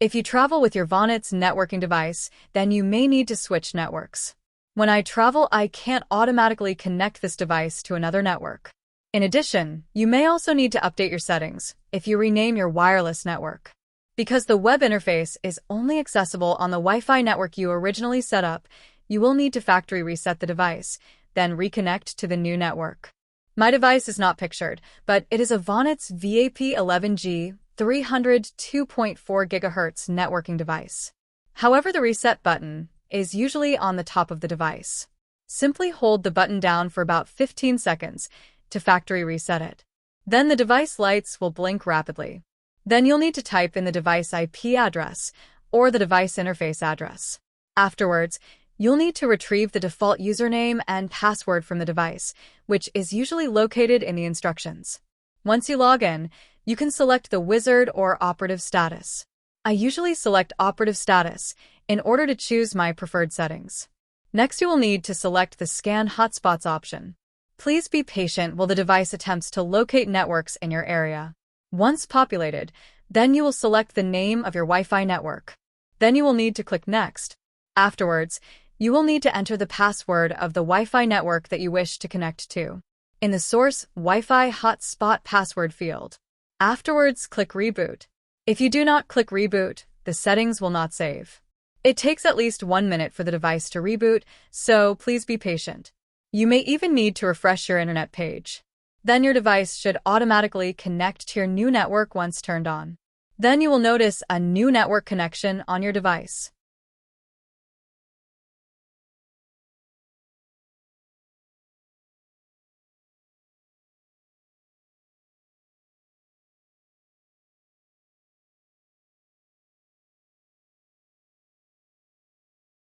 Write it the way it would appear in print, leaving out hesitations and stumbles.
If you travel with your VONETS networking device, then you may need to switch networks. When I travel, I can't automatically connect this device to another network. In addition, you may also need to update your settings if you rename your wireless network. Because the web interface is only accessible on the Wi-Fi network you originally set up, you will need to factory reset the device, then reconnect to the new network. My device is not pictured, but it is a VONETS VAP11G-300 2.4 GHz networking device. However, the reset button is usually on the top of the device. Simply hold the button down for about 15 seconds to factory reset it. Then the device lights will blink rapidly. Then you'll need to type in the device IP address or the device interface address. Afterwards, you'll need to retrieve the default username and password from the device, which is usually located in the instructions. Once you log in, you can select the wizard or operative status. I usually select operative status in order to choose my preferred settings. Next, you will need to select the Scan Hotspots option. Please be patient while the device attempts to locate networks in your area. Once populated, then you will select the name of your Wi-Fi network. Then you will need to click Next. Afterwards, you will need to enter the password of the Wi-Fi network that you wish to connect to in the Source Wi-Fi Hotspot password field. Afterwards, click Reboot. If you do not click Reboot, the settings will not save. It takes at least 1 minute for the device to reboot, so please be patient. You may even need to refresh your internet page. Then your device should automatically connect to your new network once turned on. Then you will notice a new network connection on your device.